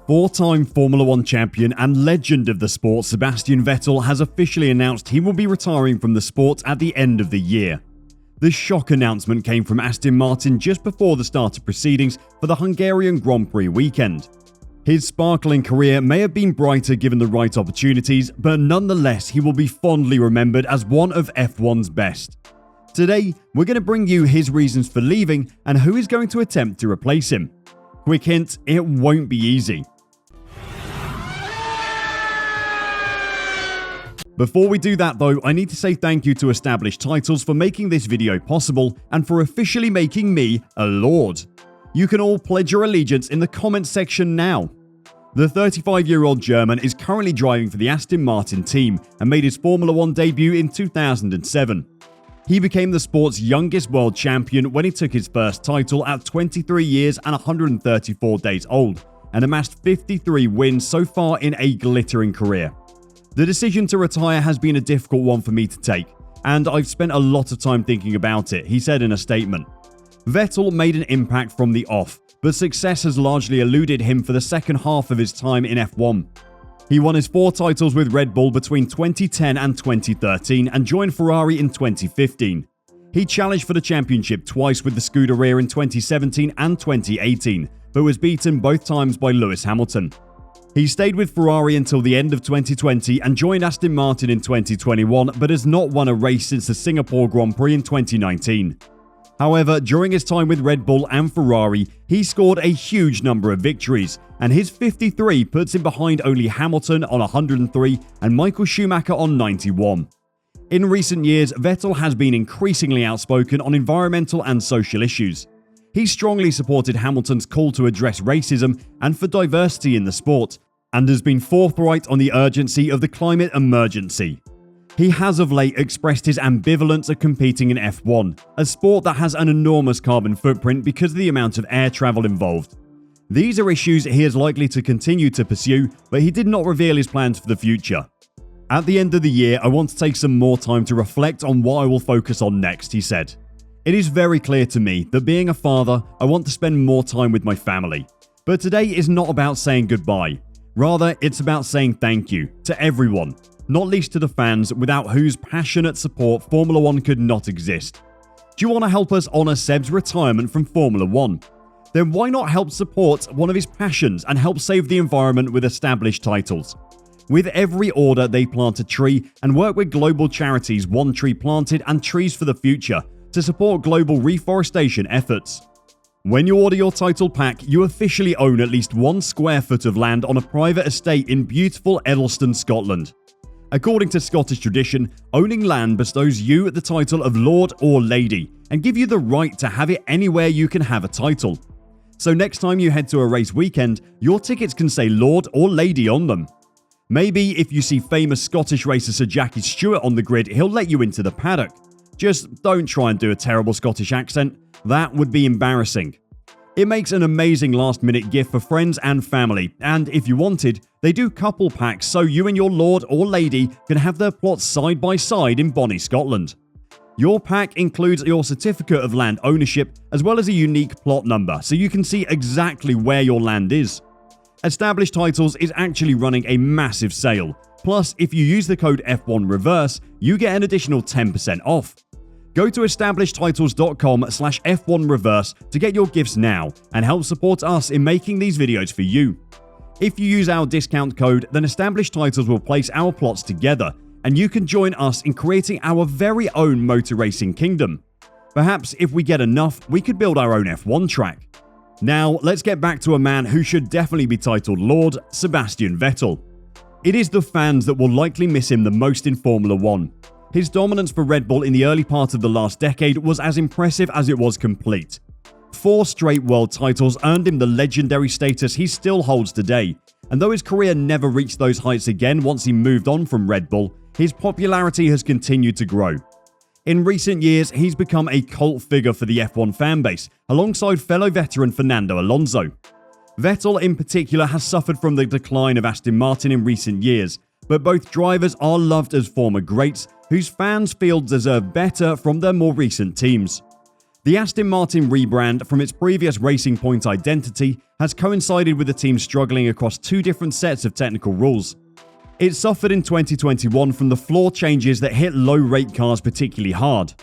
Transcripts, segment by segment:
Four-time Formula One champion and legend of the sport Sebastian Vettel has officially announced he will be retiring from the sport at the end of the year. The shock announcement came from Aston Martin just before the start of proceedings for the Hungarian Grand Prix weekend. His sparkling career may have been brighter given the right opportunities, but nonetheless he will be fondly remembered as one of F1's best. Today, we're going to bring you his reasons for leaving and who is going to attempt to replace him. Quick hint, it won't be easy. Before we do that though, I need to say thank you to Established Titles for making this video possible and for officially making me a Lord. You can all pledge your allegiance in the comments section now. The 35-year-old German is currently driving for the Aston Martin team and made his Formula One debut in 2007. He became the sport's youngest world champion when he took his first title at 23 years and 134 days old and amassed 53 wins so far in a glittering career. The decision to retire has been a difficult one for me to take, and I've spent a lot of time thinking about it, he said in a statement. Vettel made an impact from the off, but success has largely eluded him for the second half of his time in F1. He won his 4 titles with Red Bull between 2010 and 2013 and joined Ferrari in 2015. He challenged for the championship twice with the Scuderia in 2017 and 2018, but was beaten both times by Lewis Hamilton. He stayed with Ferrari until the end of 2020 and joined Aston Martin in 2021, but has not won a race since the Singapore Grand Prix in 2019. However, during his time with Red Bull and Ferrari, he scored a huge number of victories, and his 53 puts him behind only Hamilton on 103 and Michael Schumacher on 91. In recent years, Vettel has been increasingly outspoken on environmental and social issues. He strongly supported Hamilton's call to address racism and for diversity in the sport, and has been forthright on the urgency of the climate emergency. He has of late expressed his ambivalence at competing in F1, a sport that has an enormous carbon footprint because of the amount of air travel involved. These are issues he is likely to continue to pursue, but he did not reveal his plans for the future. At the end of the year, I want to take some more time to reflect on what I will focus on next, he said. It is very clear to me that being a father, I want to spend more time with my family. But today is not about saying goodbye. Rather, it's about saying thank you to everyone, not least to the fans without whose passionate support Formula One could not exist. Do you want to help us honour Seb's retirement from Formula One? Then why not help support one of his passions and help save the environment with Established Titles? With every order, they plant a tree and work with global charities One Tree Planted and Trees for the Future to support global reforestation efforts. When you order your title pack, you officially own at least 1 square foot of land on a private estate in beautiful Edelston, Scotland. According to Scottish tradition, owning land bestows you the title of Lord or Lady and give you the right to have it anywhere you can have a title. So next time you head to a race weekend, your tickets can say Lord or Lady on them. Maybe if you see famous Scottish racer Sir Jackie Stewart on the grid, he'll let you into the paddock. Just don't try and do a terrible Scottish accent. That would be embarrassing. It makes an amazing last-minute gift for friends and family, and if you wanted, they do couple packs so you and your lord or lady can have their plots side by side in Bonnie, Scotland. Your pack includes your certificate of land ownership as well as a unique plot number so you can see exactly where your land is. Established Titles is actually running a massive sale. Plus, if you use the code F1 Reverse, you get an additional 10% off. Go to establishedtitles.com/F1 Reverse to get your gifts now and help support us in making these videos for you. If you use our discount code, then Established Titles will place our plots together and you can join us in creating our very own motor racing kingdom. Perhaps if we get enough, we could build our own F1 track. Now, let's get back to a man who should definitely be titled Lord, Sebastian Vettel. It is the fans that will likely miss him the most in Formula One. His dominance for Red Bull in the early part of the last decade was as impressive as it was complete. 4 straight world titles earned him the legendary status he still holds today, and though his career never reached those heights again once he moved on from Red Bull, his popularity has continued to grow. In recent years, he's become a cult figure for the F1 fanbase, alongside fellow veteran Fernando Alonso. Vettel in particular has suffered from the decline of Aston Martin in recent years, but both drivers are loved as former greats whose fans feel deserve better from their more recent teams. The Aston Martin rebrand from its previous Racing Point identity has coincided with the team struggling across two different sets of technical rules. It suffered in 2021 from the floor changes that hit low-rate cars particularly hard.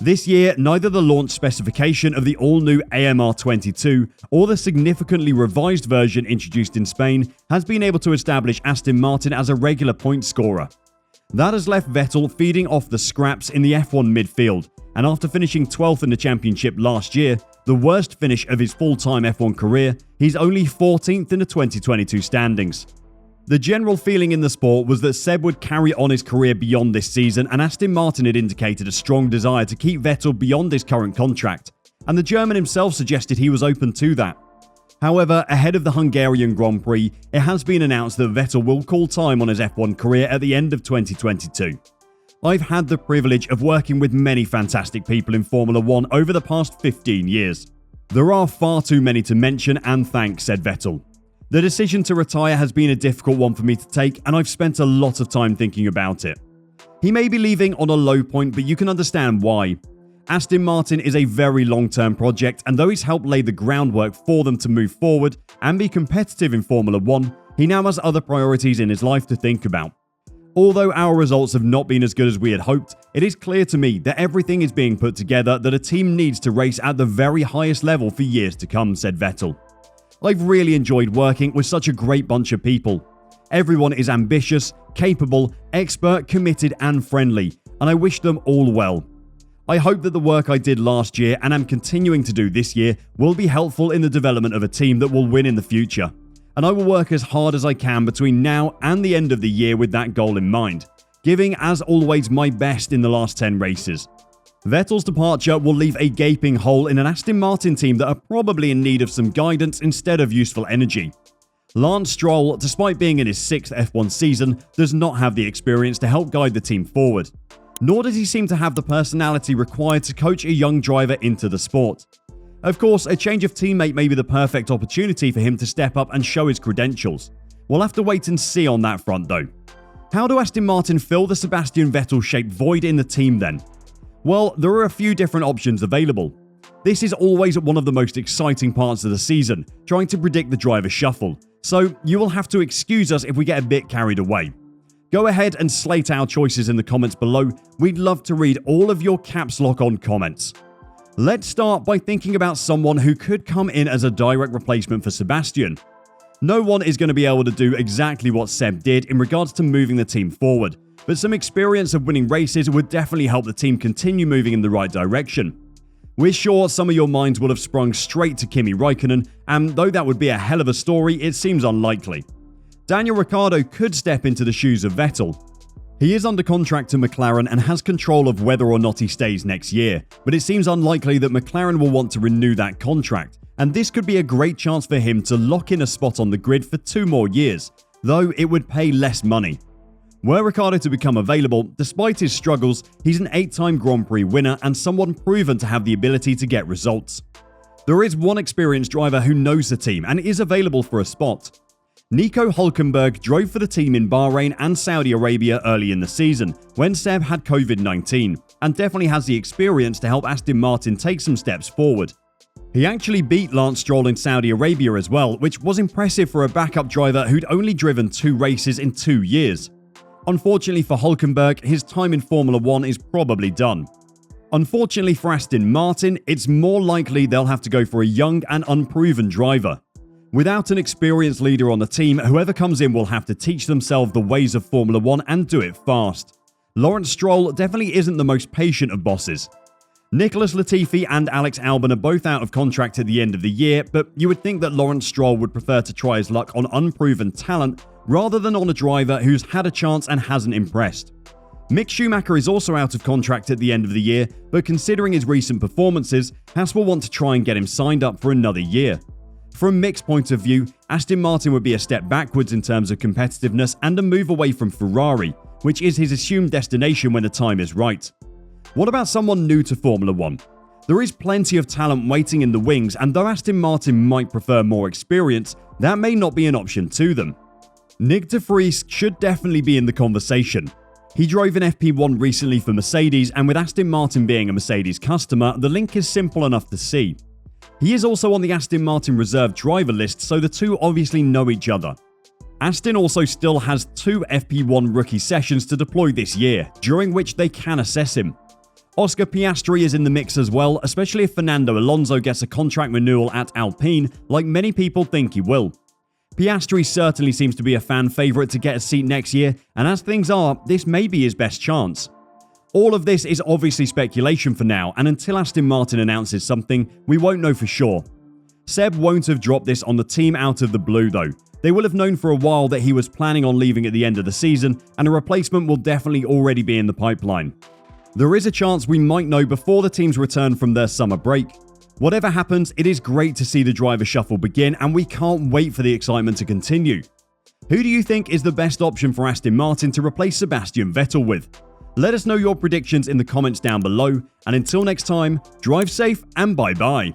This year, neither the launch specification of the all-new AMR22 or the significantly revised version introduced in Spain has been able to establish Aston Martin as a regular point scorer. That has left Vettel feeding off the scraps in the F1 midfield, and after finishing 12th in the championship last year, the worst finish of his full-time F1 career, he's only 14th in the 2022 standings. The general feeling in the sport was that Seb would carry on his career beyond this season, and Aston Martin had indicated a strong desire to keep Vettel beyond his current contract, and the German himself suggested he was open to that. However, ahead of the Hungarian Grand Prix, it has been announced that Vettel will call time on his F1 career at the end of 2022. I've had the privilege of working with many fantastic people in Formula 1 over the past 15 years. There are far too many to mention and thank, said Vettel. The decision to retire has been a difficult one for me to take, and I've spent a lot of time thinking about it. He may be leaving on a low point, but you can understand why. Aston Martin is a very long-term project, and though he's helped lay the groundwork for them to move forward and be competitive in Formula 1, he now has other priorities in his life to think about. Although our results have not been as good as we had hoped, it is clear to me that everything is being put together that a team needs to race at the very highest level for years to come, said Vettel. I've really enjoyed working with such a great bunch of people. Everyone is ambitious, capable, expert, committed and friendly, and I wish them all well. I hope that the work I did last year and am continuing to do this year will be helpful in the development of a team that will win in the future, and I will work as hard as I can between now and the end of the year with that goal in mind, giving as always my best in the last 10 races. Vettel's departure will leave a gaping hole in an Aston Martin team that are probably in need of some guidance instead of useful energy. Lance Stroll, despite being in his 6th F1 season, does not have the experience to help guide the team forward. Nor does he seem to have the personality required to coach a young driver into the sport. Of course, a change of teammate may be the perfect opportunity for him to step up and show his credentials. We'll have to wait and see on that front though. How do Aston Martin fill the Sebastian Vettel-shaped void in the team then? Well, there are a few different options available. This is always one of the most exciting parts of the season, trying to predict the driver shuffle, so you will have to excuse us if we get a bit carried away. Go ahead and slate our choices in the comments below. We'd love to read all of your caps lock on comments. Let's start by thinking about someone who could come in as a direct replacement for Sebastian. No one is going to be able to do exactly what Seb did in regards to moving the team forward, but some experience of winning races would definitely help the team continue moving in the right direction. We're sure some of your minds will have sprung straight to Kimi Räikkönen, and though that would be a hell of a story, it seems unlikely. Daniel Ricciardo could step into the shoes of Vettel. He is under contract to McLaren and has control of whether or not he stays next year, but it seems unlikely that McLaren will want to renew that contract, and this could be a great chance for him to lock in a spot on the grid for 2 more years, though it would pay less money. Were Ricciardo to become available, despite his struggles, he's an 8-time Grand Prix winner and someone proven to have the ability to get results. There is one experienced driver who knows the team and is available for a spot. Nico Hülkenberg drove for the team in Bahrain and Saudi Arabia early in the season, when Seb had COVID-19, and definitely has the experience to help Aston Martin take some steps forward. He actually beat Lance Stroll in Saudi Arabia as well, which was impressive for a backup driver who'd only driven 2 races in 2 years. Unfortunately for Hülkenberg, his time in Formula 1 is probably done. Unfortunately for Aston Martin, it's more likely they'll have to go for a young and unproven driver. Without an experienced leader on the team, whoever comes in will have to teach themselves the ways of Formula 1 and do it fast. Lawrence Stroll definitely isn't the most patient of bosses. Nicholas Latifi and Alex Albon are both out of contract at the end of the year, but you would think that Lawrence Stroll would prefer to try his luck on unproven talent rather than on a driver who's had a chance and hasn't impressed. Mick Schumacher is also out of contract at the end of the year, but considering his recent performances, Haas will want to try and get him signed up for another year. From Mick's point of view, Aston Martin would be a step backwards in terms of competitiveness and a move away from Ferrari, which is his assumed destination when the time is right. What about someone new to Formula 1? There is plenty of talent waiting in the wings, and though Aston Martin might prefer more experience, that may not be an option to them. Nick de Vries should definitely be in the conversation. He drove in FP1 recently for Mercedes, and with Aston Martin being a Mercedes customer, the link is simple enough to see. He is also on the Aston Martin reserve driver list, so the two obviously know each other. Aston also still has 2 FP1 rookie sessions to deploy this year, during which they can assess him. Oscar Piastri is in the mix as well, especially if Fernando Alonso gets a contract renewal at Alpine, like many people think he will. Piastri certainly seems to be a fan favourite to get a seat next year, and as things are, this may be his best chance. All of this is obviously speculation for now, and until Aston Martin announces something, we won't know for sure. Seb won't have dropped this on the team out of the blue though. They will have known for a while that he was planning on leaving at the end of the season, and a replacement will definitely already be in the pipeline. There is a chance we might know before the teams return from their summer break. Whatever happens, it is great to see the driver shuffle begin, and we can't wait for the excitement to continue. Who do you think is the best option for Aston Martin to replace Sebastian Vettel with? Let us know your predictions in the comments down below, and until next time, drive safe and bye bye.